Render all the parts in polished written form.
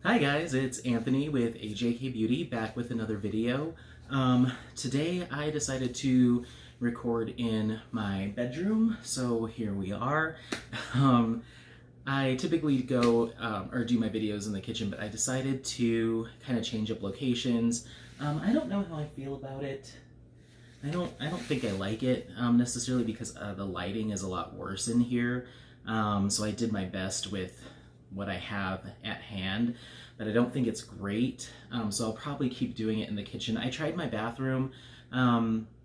Hi guys, it's Anthony with AJK Beauty back with another video. Today I decided to record in my bedroom, so here we are. I typically go or do my videos in the kitchen, but I decided to kind of change up locations. I don't know how I feel about it. I don't think I like it necessarily because the lighting is a lot worse in here. So I did my best with what I have at hand, but I don't think it's great. So I'll probably keep doing it in the kitchen. I tried my bathroom.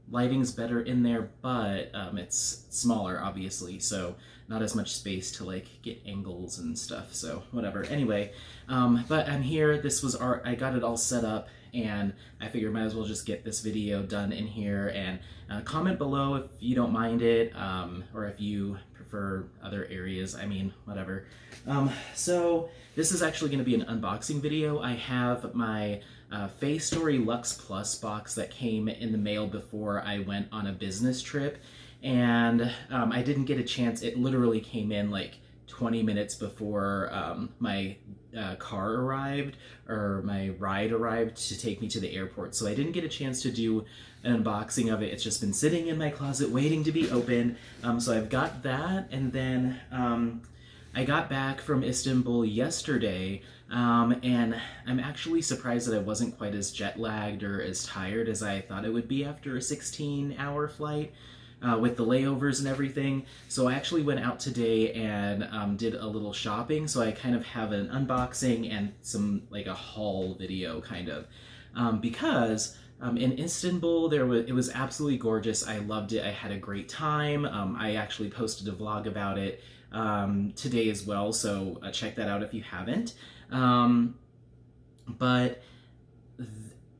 Lighting's better in there, but it's smaller, obviously, so not as much space to like get angles and stuff, so whatever. Anyway, but I'm here. I got it all set up, and I figured might as well just get this video done in here. And comment below if you don't mind it, or if you prefer other areas. I mean, whatever. So this is actually going to be an unboxing video. I have my Facetory Lux Plus Box that came in the mail before I went on a business trip, and I didn't get a chance. It literally came in like 20 minutes before my car arrived, or my ride arrived to take me to the airport, so I didn't get a chance to do an unboxing of it. It's just been sitting in my closet waiting to be opened. So I've got that, and then I got back from Istanbul yesterday, and I'm actually surprised that I wasn't quite as jet lagged or as tired as I thought it would be after a 16-hour flight with the layovers and everything. So I actually went out today and did a little shopping, so I kind of have an unboxing and some like a haul video kind of, because in Istanbul it was absolutely gorgeous. I loved it. I had a great time. I actually posted a vlog about it today as well, so check that out if you haven't. But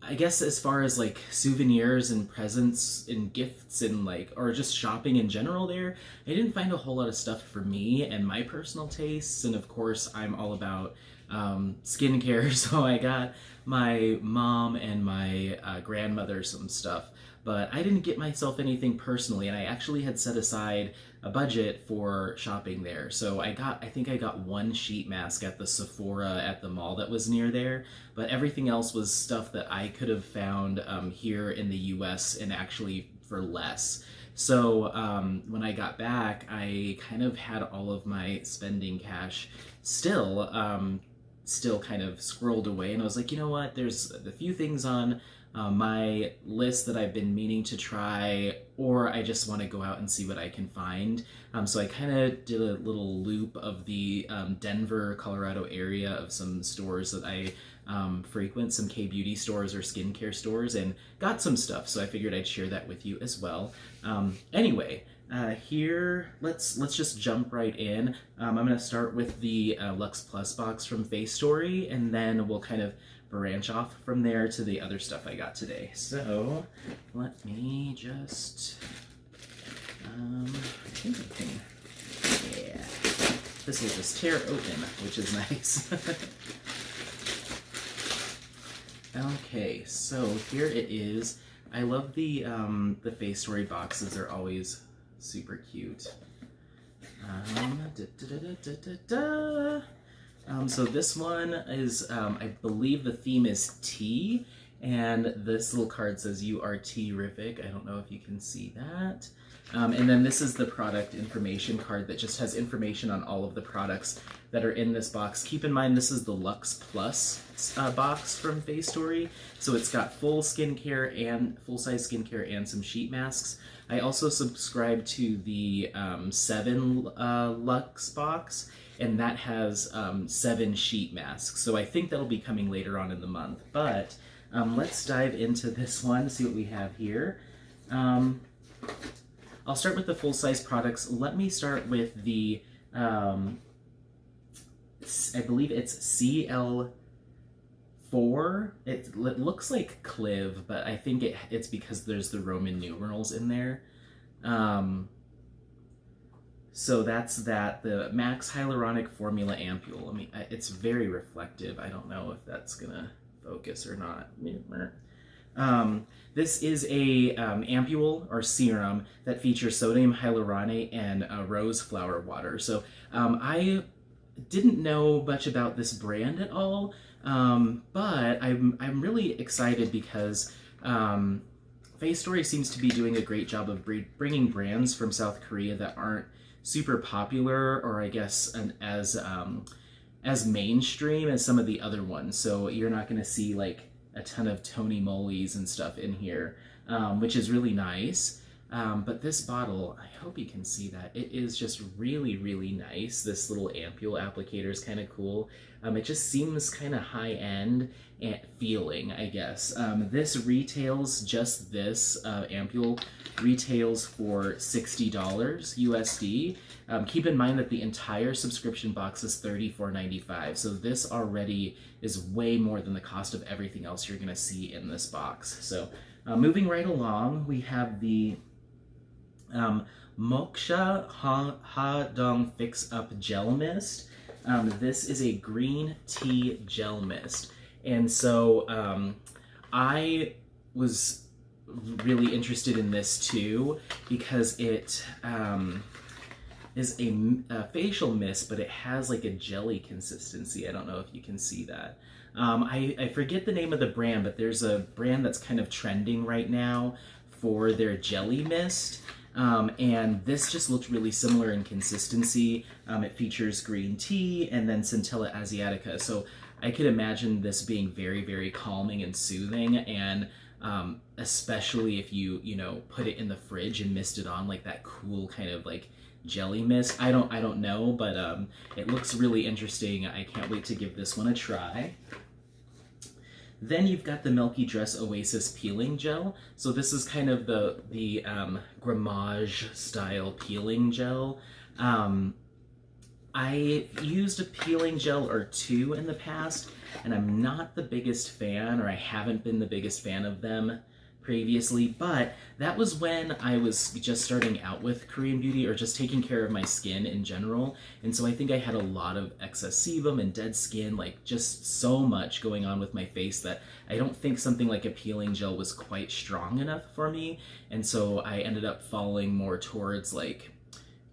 I guess as far as like souvenirs and presents and gifts and like, or just shopping in general there, I didn't find a whole lot of stuff for me and my personal tastes. And of course I'm all about skincare, so I got my mom and my grandmother some stuff, but I didn't get myself anything personally, and I actually had set aside a budget for shopping there. So I think I got one sheet mask at the Sephora at the mall that was near there, but everything else was stuff that I could have found here in the US and actually for less. So when I got back, I kind of had all of my spending cash still kind of squirreled away, and I was like, you know what, there's a few things on my list that I've been meaning to try, or I just want to go out and see what I can find. So I kind of did a little loop of the Denver, Colorado area of some stores that I frequent, some K-beauty stores or skincare stores, and got some stuff, so I figured I'd share that with you as well. Anyway, here, let's just jump right in. I'm going to start with the Lux Plus box from Facetory, and then we'll kind of branch off from there to the other stuff I got today. So let me just, I think I can, yeah, this will just tear open, which is nice. Okay, so here it is. I love the Facetory boxes. They're always super cute. So this one is, I believe the theme is tea, and this little card says "You are tea-rific." I don't know if you can see that. And then this is the product information card that just has information on all of the products that are in this box. Keep in mind, this is the Lux Plus box from Facetory, so it's got full-size skincare and some sheet masks. I also subscribe to the 7 Lux box, and that has 7 sheet masks, so I think that'll be coming later on in the month. But let's dive into this one, see what we have here. I'll start with the full-size products. Let me start with the, I believe it's CL4. It looks like Cliv, but I think it's because there's the Roman numerals in there. So that's that, the Max Hyaluronic Formula Ampule. I mean, it's very reflective. I don't know if that's gonna focus or not. This is a ampule or serum that features sodium hyaluronate and rose flower water. So I didn't know much about this brand at all, but I'm really excited because Facetory seems to be doing a great job of bringing brands from South Korea that aren't super popular, or I guess as mainstream as some of the other ones. So you're not going to see like a ton of Tony Moly's and stuff in here, which is really nice. But this bottle, I hope you can see that, it is just really, really nice. This little ampule applicator is kind of cool. It just seems kind of high-end and feeling, I guess. This retails, just this ampule retails for $60 USD. Keep in mind that the entire subscription box is $34.95, so this already is way more than the cost of everything else you're going to see in this box. So moving right along, we have the Moksha Ha Dong Fix Up Gel Mist. This is a green tea gel mist. And so I was really interested in this too because it is a facial mist, but it has like a jelly consistency. I don't know if you can see that. I forget the name of the brand, but there's a brand that's kind of trending right now for their jelly mist. And this just looked really similar in consistency. It features green tea and then Centella asiatica. So I could imagine this being very, very calming and soothing, and especially if you put it in the fridge and mist it on like that cool kind of like jelly mist. I don't know, but it looks really interesting. I can't wait to give this one a try. Then you've got the Milky Dress Oasis Peeling Gel. So this is kind of the Grammage style peeling gel. I used a peeling gel or two in the past, and I'm not the biggest fan, or I haven't been the biggest fan of them previously, but that was when I was just starting out with Korean beauty, or just taking care of my skin in general. And so I think I had a lot of excess sebum and dead skin, like just so much going on with my face that I don't think something like a peeling gel was quite strong enough for me. And so I ended up falling more towards like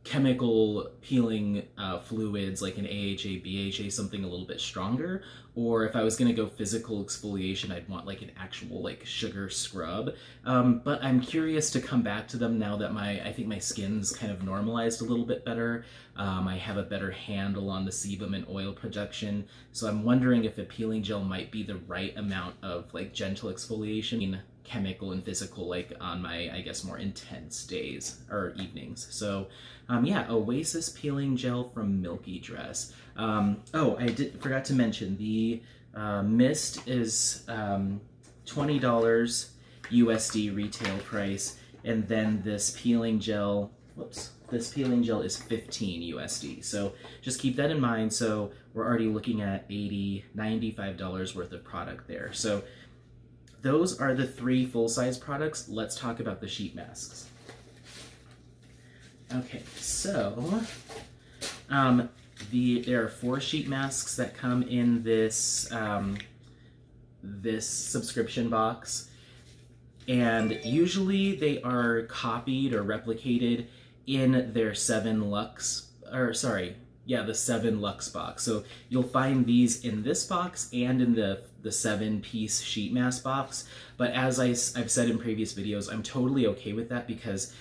chemical peeling fluids like an AHA, BHA, something a little bit stronger. Or if I was going to go physical exfoliation, I'd want like an actual like sugar scrub. But I'm curious to come back to them now that I think my skin's kind of normalized a little bit better. I have a better handle on the sebum and oil production. So I'm wondering if a peeling gel might be the right amount of like gentle exfoliation, chemical and physical, like on my, I guess, more intense days or evenings. So yeah, Oasis Peeling Gel from Milky Dress. Oh, I forgot to mention, the mist is $20 USD retail price, and then this peeling gel, this peeling gel is $15 USD. So just keep that in mind. So we're already looking at $80, $95 worth of product there. So those are the three full-size products. Let's talk about the sheet masks. Okay, so there are 4 sheet masks that come in this this subscription box, and usually they are copied or replicated in their 7 Lux, or sorry, yeah, the 7 Lux box. So you'll find these in this box and in the 7-piece sheet mask box. But as I've said in previous videos, I'm totally okay with that because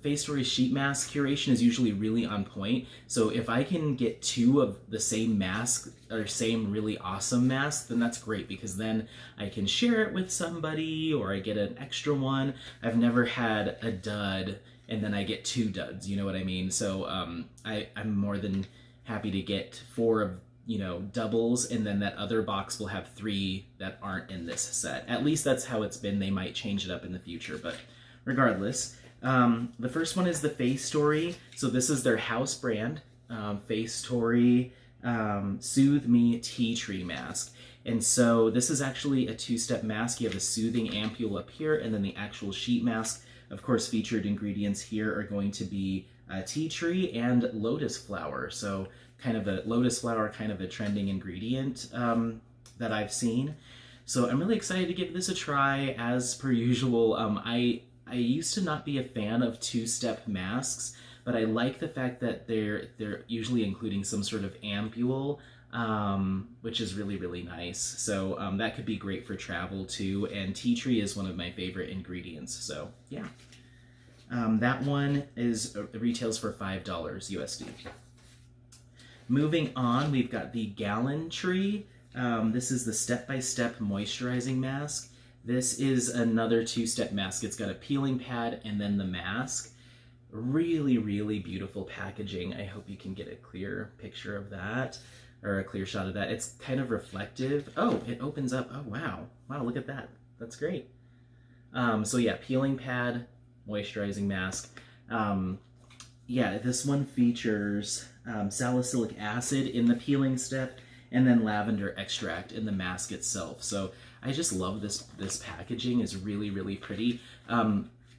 Facetory sheet mask curation is usually really on point. So if I can get 2 of the same mask, or same really awesome mask, then that's great, because then I can share it with somebody, or I get an extra one. I've never had a dud and then I get 2 duds, you know what I mean? So I'm more than happy to get 4 of, doubles, and then that other box will have 3 that aren't in this set. At least that's how it's been. They might change it up in the future, but regardless. The first one is the Facetory. So this is their house brand, Facetory Soothe Me Tea Tree Mask. And so this is actually a 2-step mask. You have a soothing ampule up here, and then the actual sheet mask. Of course, featured ingredients here are going to be tea tree and lotus flower. So kind of a lotus flower, kind of a trending ingredient that I've seen. So I'm really excited to give this a try. As per usual, I used to not be a fan of 2-step masks, but but I like the fact that they're usually including some sort of ampule, which is really, really nice. So that could be great for travel too, and tea tree is one of my favorite ingredients, so yeah. That one retails for $5 USD. Moving on, we've got the Gallantry. This is the step-by-step moisturizing mask. This is another two-step mask. It's got a peeling pad and then the mask. Really, really beautiful packaging. I hope you can get a clear picture of that, or a clear shot of that. It's kind of reflective. Oh, it opens up. Oh, wow. Wow, look at that. That's great. So yeah, peeling pad, moisturizing mask. Yeah, this one features salicylic acid in the peeling step and then lavender extract in the mask itself. So I just love this packaging. Is really, really pretty.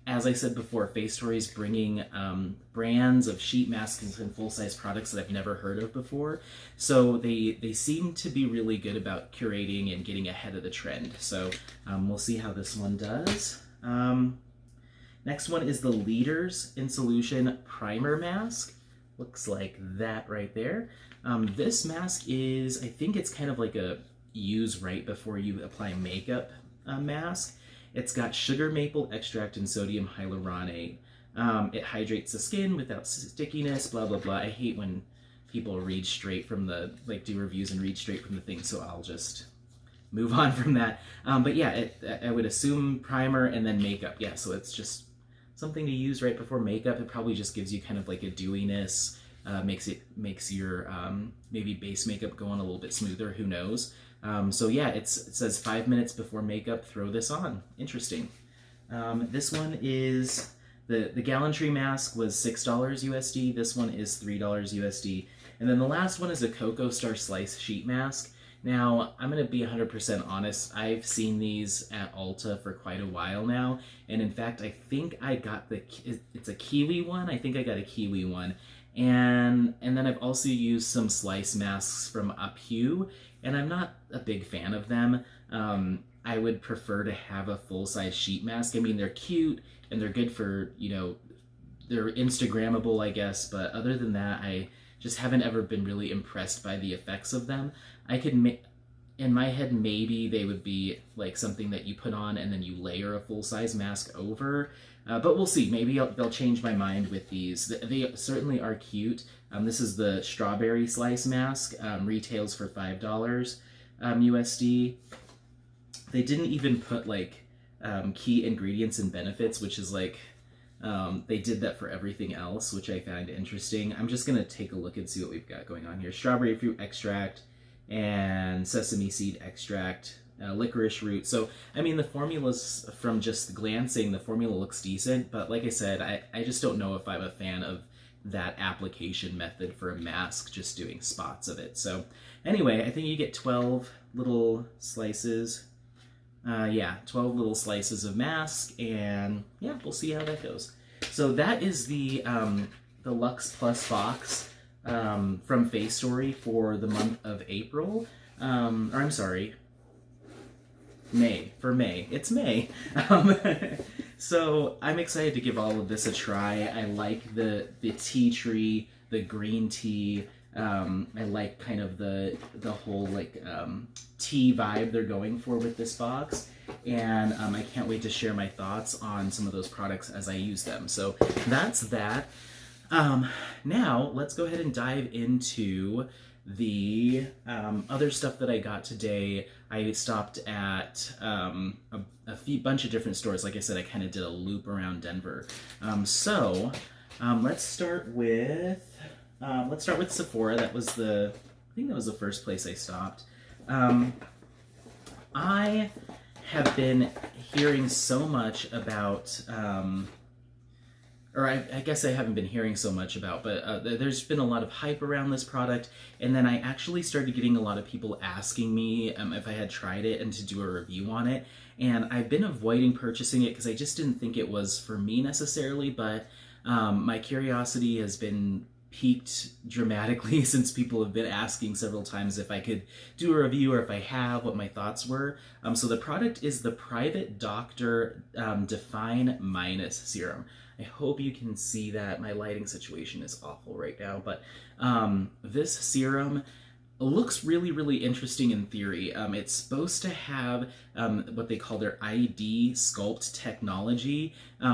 As I said before, Facetory is bringing brands of sheet masks and full-size products that I've never heard of before. So they seem to be really good about curating and getting ahead of the trend. So we'll see how this one does. Next one is the Leaders in Solution Primer Mask. Looks like that right there. This mask is, I think it's kind of like a use right before you apply makeup mask. It's got sugar maple extract and sodium hyaluronate. It hydrates the skin without stickiness, blah, blah, blah. I hate when people read straight from the, do reviews and read straight from the thing, so I'll just move on from that. But yeah, I would assume primer and then makeup. Yeah, so it's just something to use right before makeup. It probably just gives you kind of like a dewiness, makes your maybe base makeup go on a little bit smoother, who knows. So yeah, it says 5 minutes before makeup, throw this on. Interesting. This one is, the Gallantry mask was $6 USD, this one is $3 USD. And then the last one is a Cocoa Star Slice Sheet Mask. Now, I'm going to be 100% honest, I've seen these at Ulta for quite a while now, and in fact, I think I got it's a kiwi one, I think I got a kiwi one, and then I've also used some slice masks from Uphu, and I'm not a big fan of them. I would prefer to have a full-size sheet mask. I mean, they're cute, and they're good for, they're Instagrammable, I guess, but other than that, I just haven't ever been really impressed by the effects of them. I could in my head, maybe they would be like something that you put on and then you layer a full-size mask over, but we'll see. Maybe they'll change my mind with these. They certainly are cute. This is the Strawberry Slice Mask, retails for $5 USD. They didn't even put key ingredients and benefits, which is they did that for everything else, which I find interesting. I'm just gonna take a look and see what we've got going on here. Strawberry fruit extract and sesame seed extract, licorice root. So, I mean, the formulas, from just glancing, the formula looks decent, but like I said, I just don't know if I'm a fan of that application method for a mask, just doing spots of it. So anyway, I think you get 12 little slices. 12 little slices of mask, and yeah, we'll see how that goes. So that is the Lux Plus Box from Facetory for the month of April. Or I'm sorry, May. For May. It's May. So I'm excited to give all of this a try. I like the tea tree, the green tea. I like kind of the whole tea vibe they're going for with this box, and I can't wait to share my thoughts on some of those products as I use them. So that's that. Now let's go ahead and dive into the other stuff that I got today. I stopped at a bunch of different stores. Like I said, I kind of did a loop around Denver. Let's start with Sephora. I think that was the first place I stopped. I have been hearing so much about, or I guess I haven't been hearing so much about, but there's been a lot of hype around this product, and then I actually started getting a lot of people asking me if I had tried it and to do a review on it, and I've been avoiding purchasing it because I just didn't think it was for me necessarily, but my curiosity has been peaked dramatically since people have been asking several times if I could do a review, or if I have, what my thoughts were. So the product is the Private Doctor Define Minus Serum. I hope you can see that. My lighting situation is awful right now, but this serum looks really, really interesting in theory. It's supposed to have what they call their ID sculpt technology,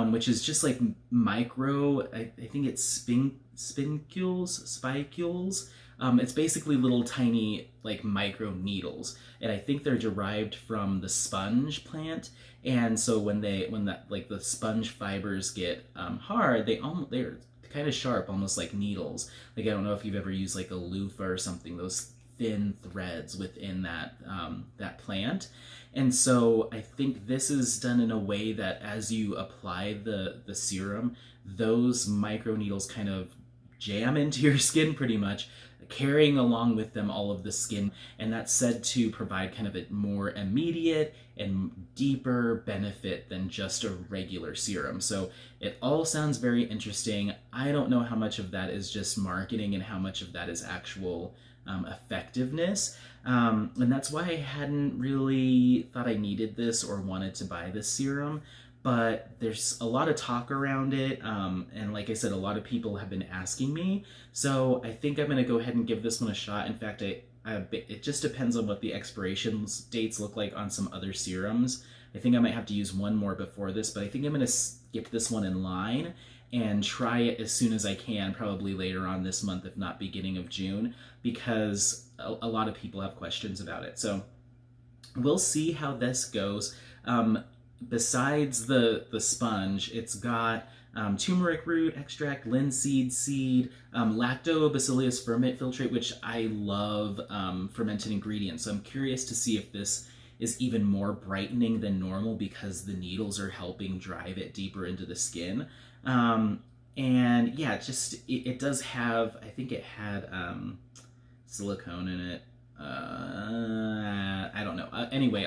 which is just like micro, I think it's spicules. It's basically little tiny like micro needles, and I think they're derived from the sponge plant. And so when that like the sponge fibers get hard, they're kind of sharp, almost like needles. Like I don't know if you've ever used like a loofah or something, those thin threads within that plant. And so I think this is done in a way that as you apply the serum, those micro needles kind of jam into your skin pretty much, carrying along with them all of the skin, and that's said to provide kind of a more immediate and deeper benefit than just a regular serum. So it all sounds very interesting. I don't know how much of that is just marketing and how much of that is actual effectiveness, and that's why I hadn't really thought I needed this or wanted to buy this serum. But there's a lot of talk around it, and like I said, a lot of people have been asking me, so I think I'm going to go ahead and give this one a shot. In fact, it just depends on what the expiration dates look like on some other serums. I think I might have to use one more before this, but I think I'm going to skip this one in line and try it as soon as I can, probably later on this month, if not beginning of June, because a lot of people have questions about it. So we'll see how this goes. Besides the sponge, it's got turmeric root extract, linseed seed, lactobacillus ferment filtrate, which I love fermented ingredients. So I'm curious to see if this is even more brightening than normal because the needles are helping drive it deeper into the skin. And yeah, it does have, I think it had silicone in it. I don't know. Anyway,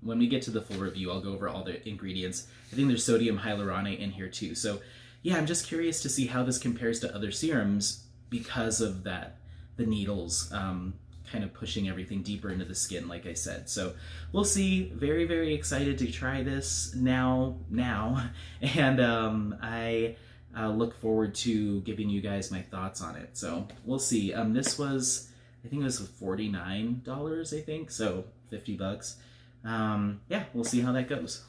when we get to the full review, I'll go over all the ingredients. I think there's sodium hyaluronate in here too. So yeah, I'm just curious to see how this compares to other serums because of that, the needles kind of pushing everything deeper into the skin, like I said. So we'll see. Very, very excited to try this now. And I look forward to giving you guys my thoughts on it. So we'll see. This was, I think it was $49, I think, so 50 bucks. Yeah, we'll see how that goes.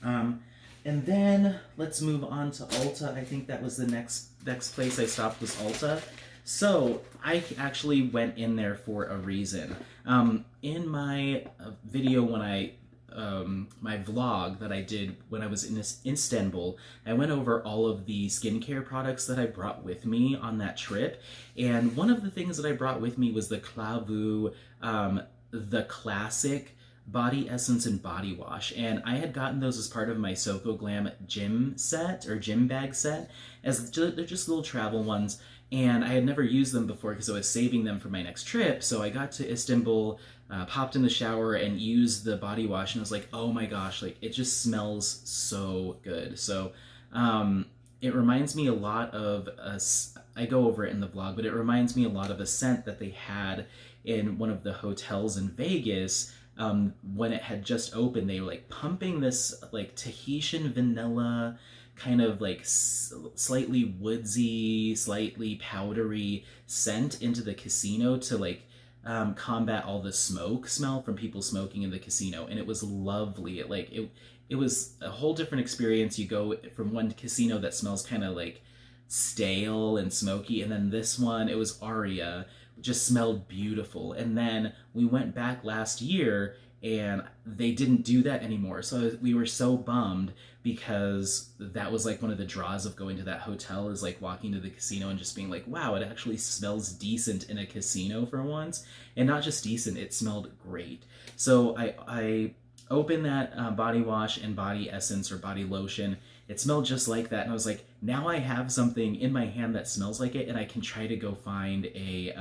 And then let's move on to Ulta. I think that was the next place I stopped was Ulta. So I actually went in there for a reason. In my video when my vlog that I did when I was in Istanbul, I went over all of the skincare products that I brought with me on that trip. And one of the things that I brought with me was the Clavu, the classic body essence and body wash. And I had gotten those as part of my Soko Glam gym set or gym bag set, as they're just little travel ones. And I had never used them before because I was saving them for my next trip. So I got to Istanbul, popped in the shower and used the body wash, and I was like, oh my gosh, like it just smells so good. So it reminds me a lot of I go over it in the vlog, but it reminds me a lot of a scent that they had in one of the hotels in Vegas. When it had just opened, they were like pumping this like Tahitian vanilla kind of like slightly woodsy, slightly powdery scent into the casino to like combat all the smoke smell from people smoking in the casino. And it was lovely. It was a whole different experience. You go from one casino that smells kind of like stale and smoky, and then this one, it was Aria, just smelled beautiful. And then we went back last year and they didn't do that anymore. So we were so bummed because that was like one of the draws of going to that hotel, is like walking to the casino and just being like, wow, it actually smells decent in a casino for once. And not just decent, it smelled great. So I opened that body wash and body essence or body lotion. It smelled just like that. And I was like, now I have something in my hand that smells like it, and I can try to go find a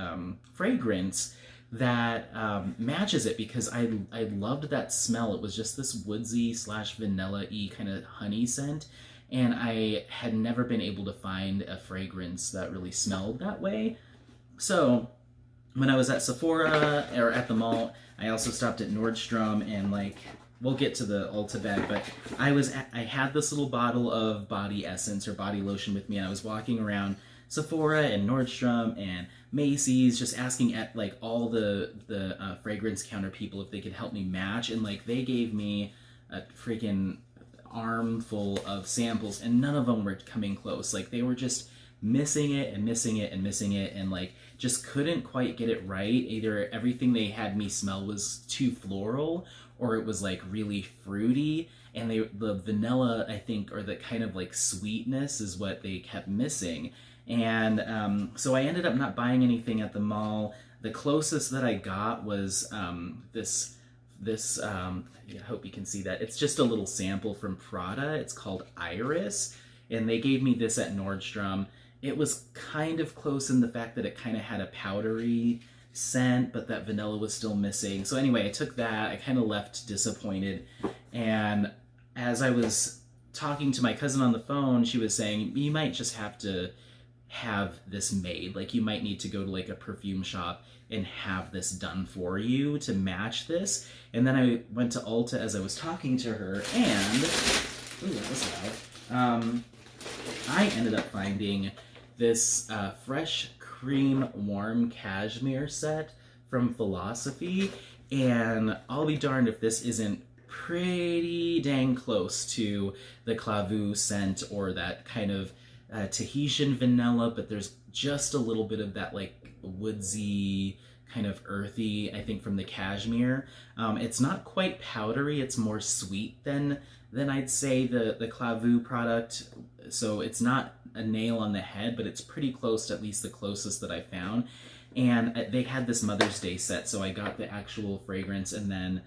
fragrance that matches it, because I loved that smell. It was just this woodsy / vanilla-y kind of honey scent, and I had never been able to find a fragrance that really smelled that way. So when I was at Sephora or at the mall, I also stopped at Nordstrom, and like we'll get to the Ulta bag, but I had this little bottle of body essence or body lotion with me, and I was walking around Sephora and Nordstrom and Macy's, just asking at like all the fragrance counter people if they could help me match, and like they gave me a freaking armful of samples, and none of them were coming close. Like they were just missing it and missing it and missing it, and like just couldn't quite get it right. Either everything they had me smell was too floral, or it was like really fruity, and the vanilla, I think, or the kind of like sweetness is what they kept missing. And so I ended up not buying anything at the mall. The closest that I got was this I hope you can see that. It's just a little sample from Prada. It's called Iris, and they gave me this at Nordstrom. It was kind of close in the fact that it kind of had a powdery scent, but that vanilla was still missing. So anyway, I took that. I kind of left disappointed, and as I was talking to my cousin on the phone, she was saying, you might just have to have this made. Like you might need to go to like a perfume shop and have this done for you to match this. And then I went to Ulta as I was talking to her, and ooh, that was loud. I ended up finding this fresh cream warm cashmere set from Philosophy, and I'll be darned if this isn't pretty dang close to the Clavu scent or that kind of Tahitian vanilla, but there's just a little bit of that like woodsy, kind of earthy, I think, from the cashmere. It's not quite powdery, it's more sweet than I'd say the Clavu product, so it's not a nail on the head, but it's pretty close to at least the closest that I found. And they had this Mother's Day set, so I got the actual fragrance and then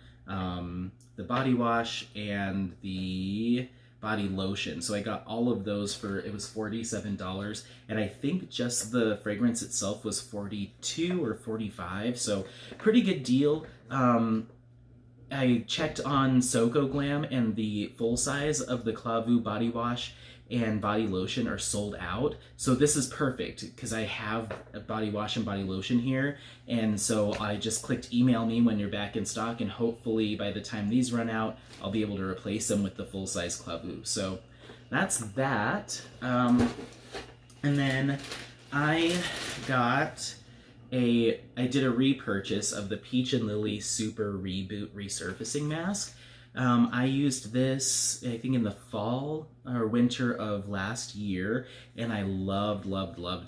the body wash and the body lotion. So I got all of those for, it was $47, and I think just the fragrance itself was $42 or $45, so pretty good deal. I checked on Soko Glam, and the full size of the Clavu body wash and body lotion are sold out. So this is perfect because I have a body wash and body lotion here, and so I just clicked email me when you're back in stock, and hopefully by the time these run out, I'll be able to replace them with the full-size Clavu. So that's that. And then I did a repurchase of the Peach and Lily Super Reboot Resurfacing Mask. I used this, I think, in the fall or winter of last year, and I loved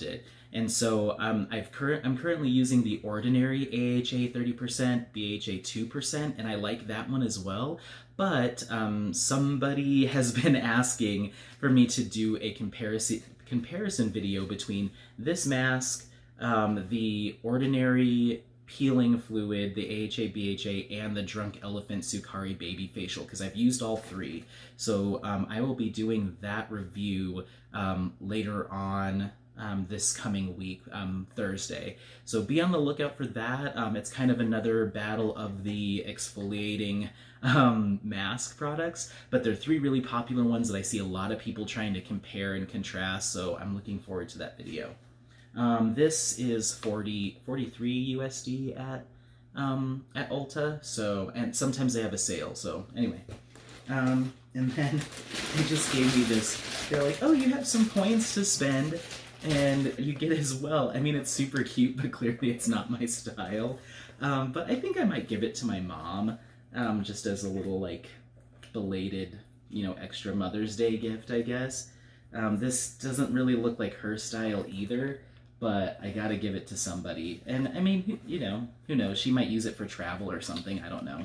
it. And so I'm currently using the Ordinary AHA 30%, BHA 2%, and I like that one as well. But somebody has been asking for me to do a comparison video between this mask, the Ordinary peeling fluid, the AHA, BHA, and the Drunk Elephant Sukari Baby Facial, because I've used all three. So I will be doing that review later on this coming week, Thursday. So be on the lookout for that. It's kind of another battle of the exfoliating mask products, but they're three really popular ones that I see a lot of people trying to compare and contrast, so I'm looking forward to that video. This is 43 USD at Ulta, so, and sometimes they have a sale, so anyway. And then they just gave me this, they're like, oh, you have some points to spend, and you get as well. I mean, it's super cute, but clearly it's not my style. But I think I might give it to my mom, just as a little, like, belated, extra Mother's Day gift, I guess. This doesn't really look like her style either, but I gotta give it to somebody. And I mean, who knows? She might use it for travel or something, I don't know.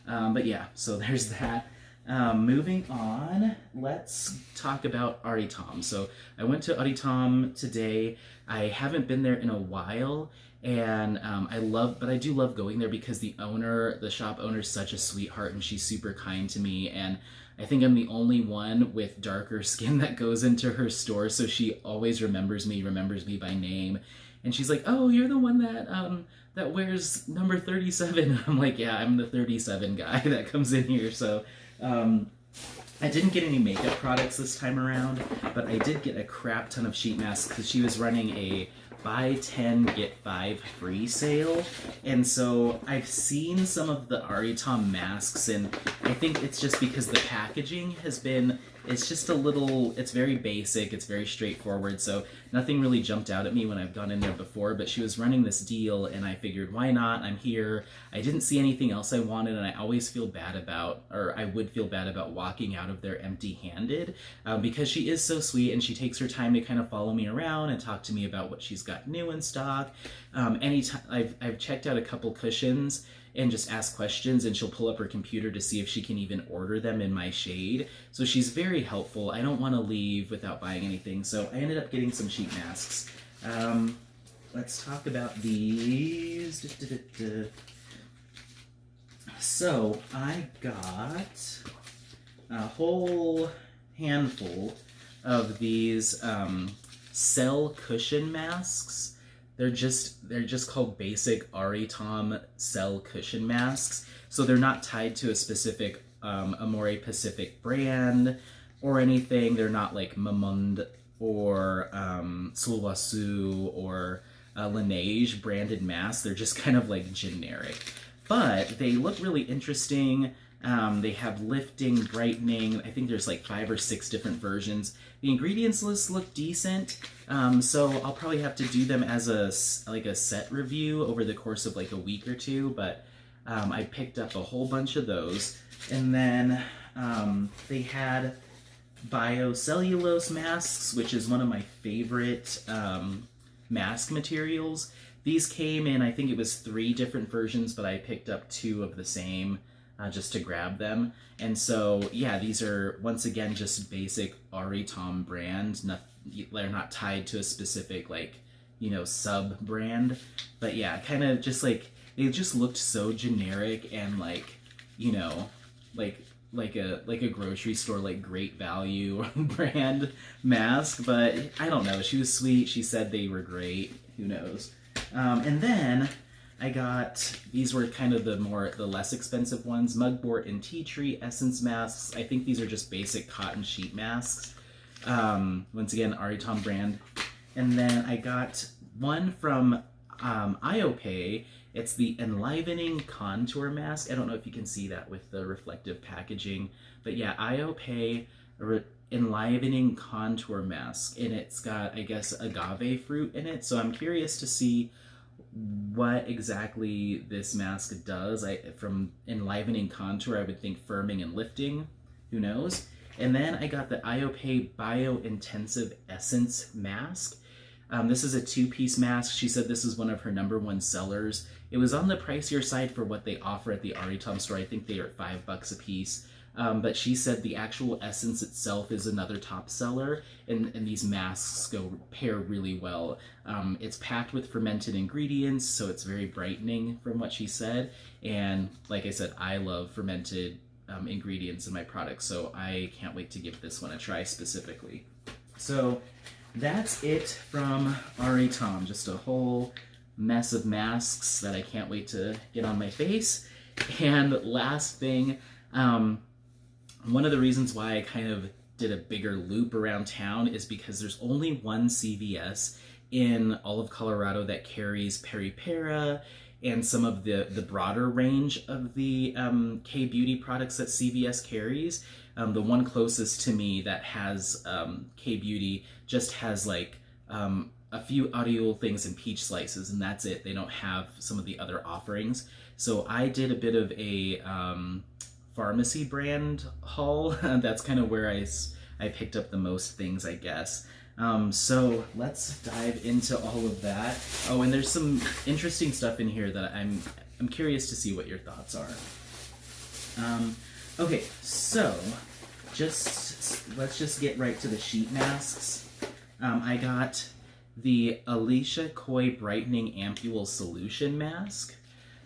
But yeah, so there's that. Moving on, let's talk about Aritaum. So I went to Aritaum today. I haven't been there in a while, and I do love going there because the shop owner is such a sweetheart, and she's super kind to me, and I think I'm the only one with darker skin that goes into her store, so she always remembers me by name. And she's like, oh, you're the one that wears number 37. I'm like, yeah, I'm the 37 guy that comes in here. So I didn't get any makeup products this time around, but I did get a crap ton of sheet masks because she was running a buy 10 get 5 free sale, and so I've seen some of the Aritaum masks, and I think it's just because the packaging has been, it's just a little, it's very basic, it's very straightforward, so nothing really jumped out at me when I've gone in there before, but she was running this deal and I figured, why not? I'm here. I didn't see anything else I wanted, and I always feel bad about, or I would feel bad about walking out of there empty-handed, because she is so sweet and she takes her time to kind of follow me around and talk to me about what she's got new in stock. Anytime I've checked out a couple cushions and just ask questions, and she'll pull up her computer to see if she can even order them in my shade. So she's very helpful. I don't want to leave without buying anything, so I ended up getting some sheet masks. Let's talk about these. So I got a whole handful of these Cell cushion masks. They're just called basic Aritaum Cell cushion masks. So they're not tied to a specific Amore Pacific brand or anything. They're not like Mamund or Sulwhasoo or Laneige branded masks. They're just kind of like generic. But they look really interesting. They have lifting, brightening. I think there's like 5 or 6 different versions. The ingredients lists look decent, so I'll probably have to do them as a set review over the course of like a week or two, but I picked up a whole bunch of those. And then they had biocellulose masks, which is one of my favorite mask materials. These came in, I think it was 3 different versions, but I picked up 2 of the same just to grab them. And so, yeah, these are, once again, just basic Aritaum brand. They're not tied to a specific, like, you know, sub-brand. But yeah, kind of just like, they just looked so generic and like, you know, like a grocery store, like Great Value brand mask. But I don't know, she was sweet, she said they were great, who knows. And then I got, these were kind of the less expensive ones, Mugwort and Tea Tree Essence masks. I think these are just basic cotton sheet masks. Once again, Aritaum brand. And then I got one from IOPay. It's the Enlivening Contour Mask. I don't know if you can see that with the reflective packaging, but yeah, IOPay Enlivening Contour Mask, and it's got, I guess, agave fruit in it, so I'm curious to see what exactly this mask does. From enlivening contour, I would think firming and lifting, who knows. And then I got the IOPay Bio-Intensive Essence Mask. This is a 2-piece mask. She said this is one of her #1 sellers. It was on the pricier side for what they offer at the Aritaum store. I think they are $5 a piece. But she said the actual essence itself is another top seller, and these masks pair really well. It's packed with fermented ingredients, so it's very brightening from what she said. And like I said, I love fermented ingredients in my products, so I can't wait to give this one a try specifically. So that's it from Aritaum. Just a whole mess of masks that I can't wait to get on my face. And last thing, one of the reasons why I kind of did a bigger loop around town is because there's only one CVS in all of Colorado that carries Peri-Pera and some of the broader range of the K-Beauty products that CVS carries. The one closest to me that has K-Beauty just has like a few audio things and peach slices, and that's it. They don't have some of the other offerings. So I did a bit of a pharmacy brand haul. That's kind of where I picked up the most things, I guess. So let's dive into all of that. Oh, and there's some interesting stuff in here that I'm curious to see what your thoughts are. Okay, so let's just get right to the sheet masks. I got the Alicia Koi Brightening Ampule Solution Mask.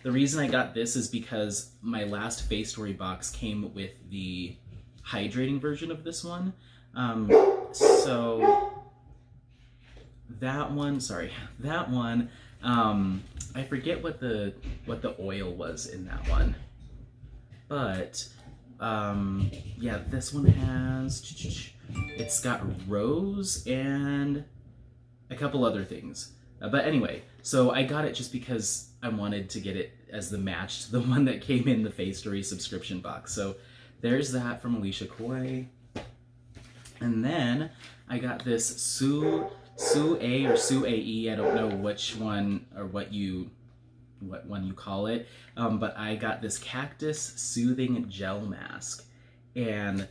The reason I got this is because my last Facetory box came with the hydrating version of this one. So that one, I forget what the oil was in that one. But yeah, this one has, it's got rose and a couple other things. But anyway, so I got it just because I wanted to get it as the match to the one that came in the Facetory subscription box. So there's that from Alicia Coy. And then I got this Sue A or Sue AE. I don't know which one or what one you call it. But I got this Cactus Soothing Gel Mask. And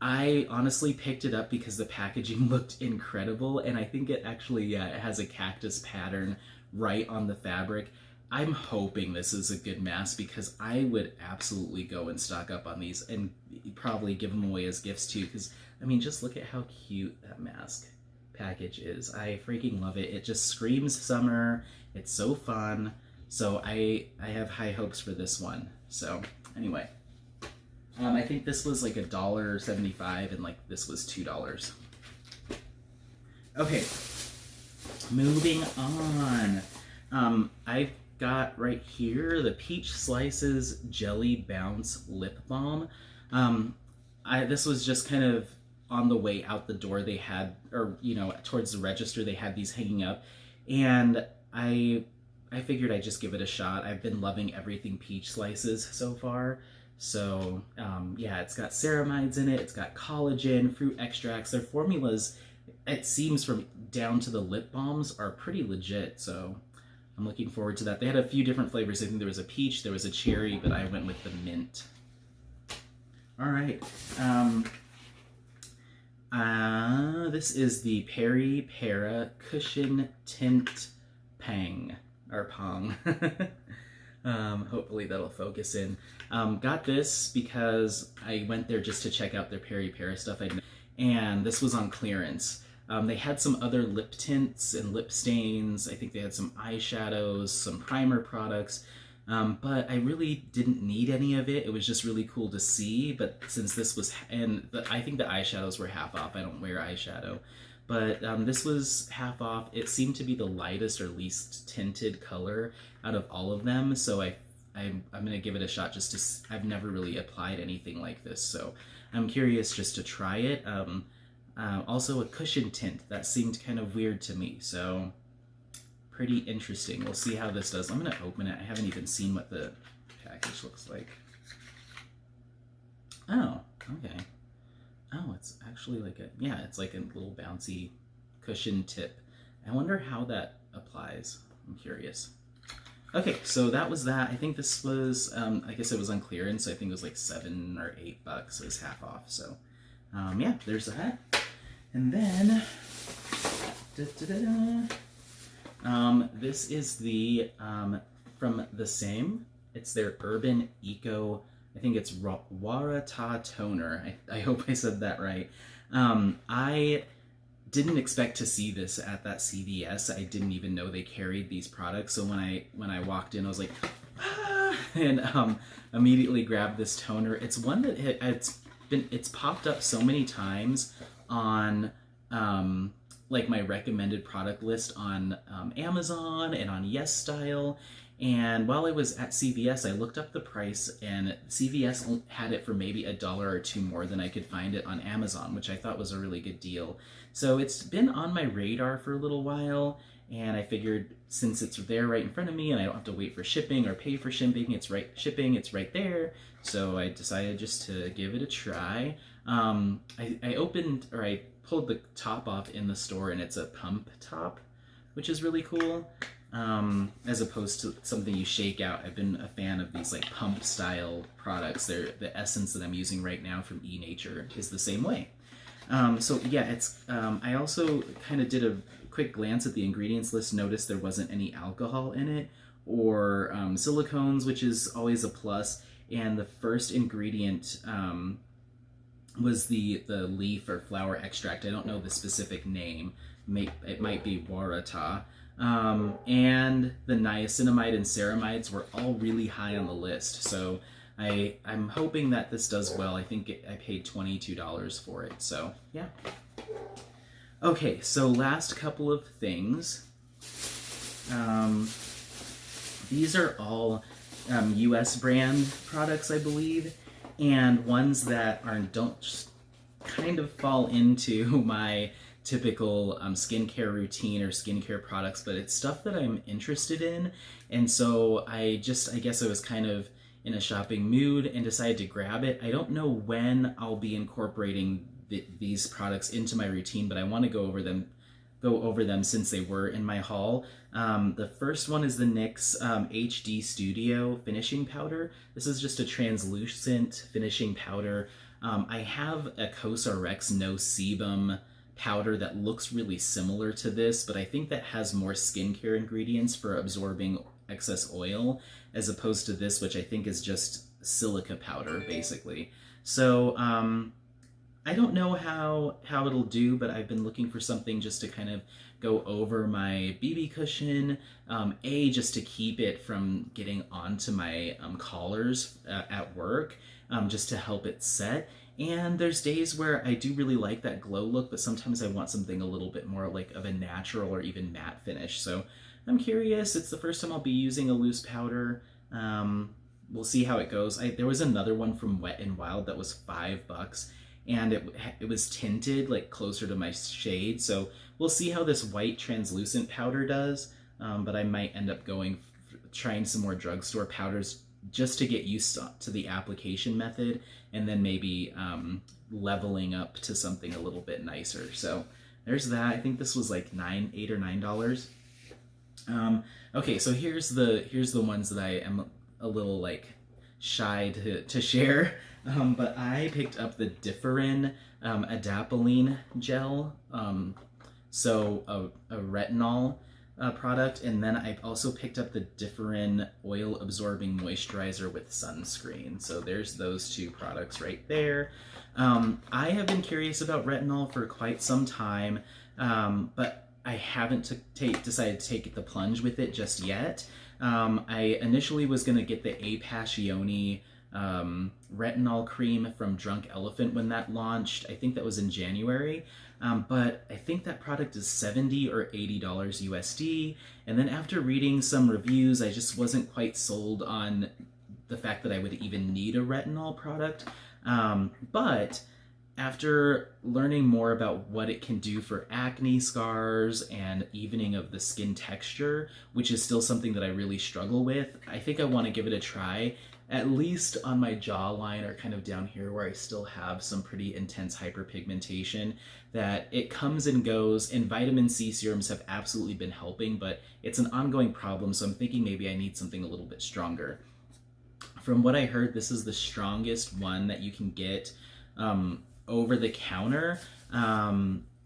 I honestly picked it up because the packaging looked incredible, and I think it actually, yeah, it has a cactus pattern right on the fabric. I'm hoping this is a good mask because I would absolutely go and stock up on these and probably give them away as gifts too, because, I mean, just look at how cute that mask package is. I freaking love it. It just screams summer. It's so fun. So I have high hopes for this one. So anyway. I think this was like $1.75 and like this was $2. Okay, moving on. I've got right here the Peach Slices Jelly Bounce Lip Balm. This was just kind of on the way out the door. They had, or you know, towards the register, they had these hanging up, and I figured I'd just give it a shot. I've been loving everything Peach Slices so far. So, yeah, it's got ceramides in it, it's got collagen, fruit extracts. Their formulas, it seems from down to the lip balms, are pretty legit, so I'm looking forward to that. They had a few different flavors. I think there was a peach, there was a cherry, but I went with the mint. All right. This is the Peri Para Cushion Tint Pang, or Pong. Hopefully that'll focus in. Got this because I went there just to check out their Peri Para stuff, and this was on clearance. They had some other lip tints and lip stains. I think they had some eyeshadows, some primer products, but I really didn't need any of it. It was just really cool to see, but since this was, I think the eyeshadows were half off. I don't wear eyeshadow. But this was half off. It seemed to be the lightest or least tinted color out of all of them, so I'm gonna give it a shot just to. I've never really applied anything like this, so I'm curious just to try it. Also a cushion tint that seemed kind of weird to me, so pretty interesting. We'll see how this does. I'm gonna open it. I haven't even seen what the package looks like. Oh, okay. Oh, it's actually like it's like a little bouncy cushion tip. I wonder how that applies. I'm curious. Okay, so that was that. I think this was, I guess it was on clearance, so I think it was like $7 or $8. It was half off, so yeah, there's that. And then, this is the, from the same, it's their Urban Eco, I think it's Warata Toner. I hope I said that right. I didn't expect to see this at that CVS. I didn't even know they carried these products. So when I walked in, I was like, ah! And immediately grabbed this toner. It's one that it's popped up so many times on like my recommended product list on Amazon and on YesStyle. And while I was at CVS, I looked up the price, and CVS had it for maybe $1 or $2 more than I could find it on Amazon, which I thought was a really good deal. So it's been on my radar for a little while, and I figured since it's there right in front of me and I don't have to wait for shipping or pay for shipping, it's right there. So I decided just to give it a try. I pulled the top off in the store, and it's a pump top, which is really cool. As opposed to something you shake out. I've been a fan of these like pump style products. The essence that I'm using right now from E-Nature is the same way. So yeah, it's, I also kind of did a quick glance at the ingredients list, noticed there wasn't any alcohol in it or silicones, which is always a plus. And the first ingredient was the leaf or flower extract. I don't know the specific name. It might be Warata. And the niacinamide and ceramides were all really high on the list, so I'm hoping that this does well. I think I paid $22 for it, so yeah. Okay, so last couple of things. These are all US brand products, I believe, and ones that don't kind of fall into my typical skincare routine or skincare products, but it's stuff that I'm interested in. And so I guess I was kind of in a shopping mood and decided to grab it. I don't know when I'll be incorporating these products into my routine, but I want to go over them since they were in my haul. The first one is the NYX HD Studio Finishing Powder. This is just a translucent finishing powder. I have a COSRX No Sebum powder that looks really similar to this, but I think that has more skincare ingredients for absorbing excess oil, as opposed to this, which I think is just silica powder, basically. So, I don't know how it'll do, but I've been looking for something just to kind of go over my BB cushion, just to keep it from getting onto my collars at work, just to help it set. And there's days where I do really like that glow look, but sometimes I want something a little bit more like of a natural or even matte finish. So I'm curious. It's the first time I'll be using a loose powder. We'll see how it goes. There was another one from Wet n Wild that was $5, and it was tinted like closer to my shade. So we'll see how this white translucent powder does. But I might end up trying some more drugstore powders just to get used to the application method, and then maybe leveling up to something a little bit nicer. So there's that. I think this was like $8 or $9. Okay, so here's the ones that I am a little like shy to share. But I picked up the Differin Adapalene gel, so a retinol product, and then I also picked up the Differin oil absorbing moisturizer with sunscreen. So there's those two products right there. I have been curious about retinol for quite some time, but I haven't decided to take the plunge with it just yet. I initially was going to get the A. Passioni retinol cream from Drunk Elephant when that launched. I think that was in January. But I think that product is $70 or $80 USD. And then after reading some reviews, I just wasn't quite sold on the fact that I would even need a retinol product. But after learning more about what it can do for acne scars and evening of the skin texture, which is still something that I really struggle with, I think I want to give it a try, at least on my jawline or kind of down here where I still have some pretty intense hyperpigmentation, that it comes and goes, and vitamin C serums have absolutely been helping, but it's an ongoing problem, so I'm thinking maybe I need something a little bit stronger. From what I heard, this is the strongest one that you can get over the counter,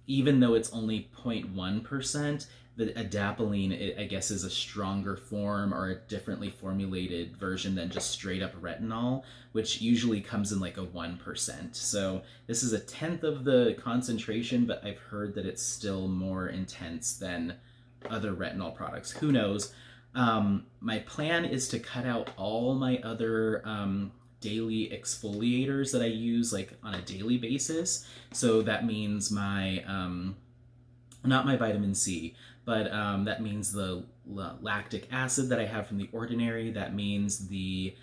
even though it's only 0.1%. The adapalene, I guess, is a stronger form or a differently formulated version than just straight up retinol, which usually comes in like a 1%. So this is 1/10 of the concentration, but I've heard that it's still more intense than other retinol products. Who knows? My plan is to cut out all my other daily exfoliators that I use like on a daily basis. So that means my, not my vitamin C, but that means the lactic acid that I have from The Ordinary. That means the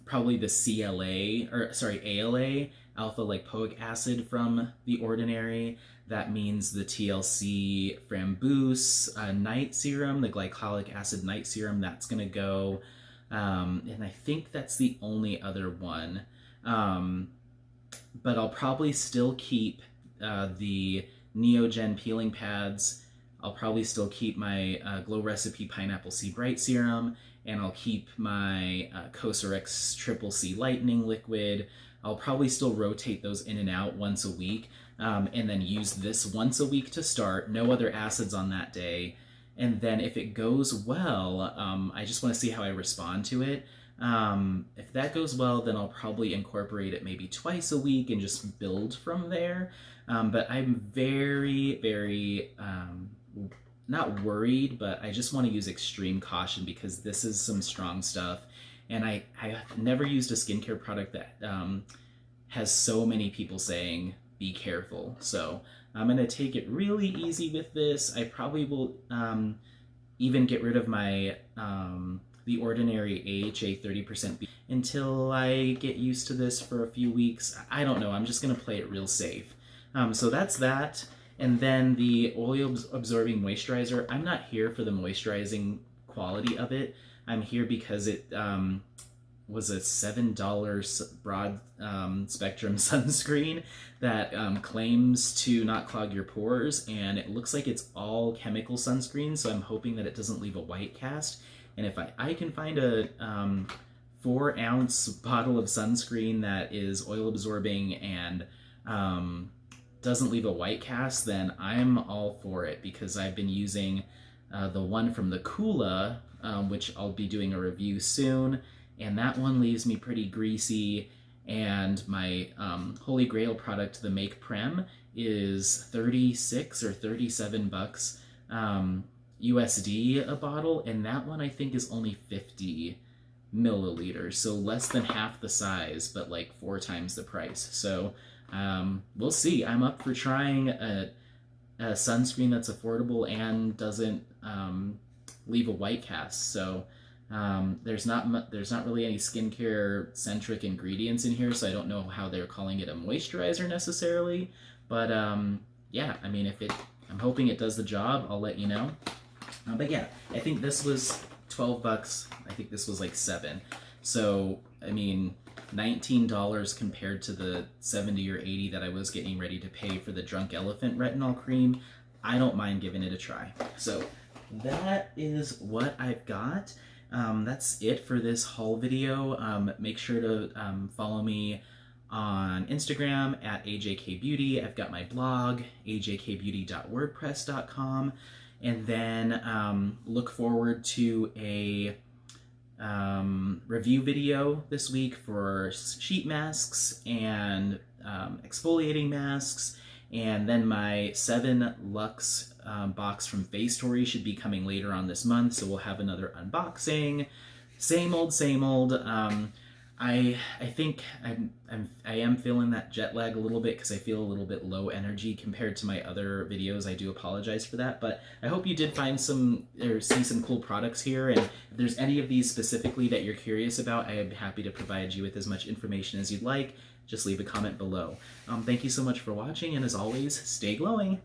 probably the ALA, alpha lipoic acid from The Ordinary. That means the TLC Framboos night serum, the glycolic acid night serum. That's gonna go, and I think that's the only other one. But I'll probably still keep the Neogen peeling pads. I'll probably still keep my Glow Recipe Pineapple C Bright Serum, and I'll keep my COSRX Triple C Lightening Liquid. I'll probably still rotate those in and out once a week, and then use this once a week to start. No other acids on that day. And then if it goes well, I just want to see how I respond to it. If that goes well, then I'll probably incorporate it maybe twice a week and just build from there. But I'm very, very, not worried, but I just want to use extreme caution because this is some strong stuff. And I have never used a skincare product that has so many people saying, be careful. So I'm going to take it really easy with this. I probably will even get rid of my The Ordinary AHA 30% until I get used to this for a few weeks. I don't know. I'm just going to play it real safe. So that's that. And then the oil absorbing moisturizer. I'm not here for the moisturizing quality of it. I'm here because it was a $7 broad spectrum sunscreen that claims to not clog your pores, and it looks like it's all chemical sunscreen, so I'm hoping that it doesn't leave a white cast. And if I can find a 4-ounce bottle of sunscreen that is oil absorbing and doesn't leave a white cast, then I'm all for it, because I've been using the one from the Kula, which I'll be doing a review soon, and that one leaves me pretty greasy. And my Holy Grail product, the Make Prem, is 36 or 37 bucks USD a bottle, and that one I think is only 50 milliliters, so less than half the size, but like 4 times the price. So we'll see. I'm up for trying a sunscreen that's affordable and doesn't leave a white cast. So there's not really any skincare centric ingredients in here, so I don't know how they're calling it a moisturizer necessarily. But yeah, I mean, I'm hoping it does the job. I'll let you know. But yeah, I think this was 12 bucks. I think this was like 7. So I mean, $19 compared to the 70 or 80 that I was getting ready to pay for the Drunk Elephant retinol cream. I don't mind giving it a try. So that is what I've got. That's it for this haul video. Make sure to follow me on Instagram at ajkbeauty. I've got my blog, ajkbeauty.wordpress.com. And then look forward to a review video this week for sheet masks and exfoliating masks. And then my 7 Lux box from Facetory should be coming later on this month, so we'll have another unboxing. Same old, same old. I think I am feeling that jet lag a little bit, because I feel a little bit low energy compared to my other videos. I do apologize for that, but I hope you did find some or see some cool products here. And if there's any of these specifically that you're curious about, I am happy to provide you with as much information as you'd like. Just leave a comment below. Thank you so much for watching, and as always, stay glowing.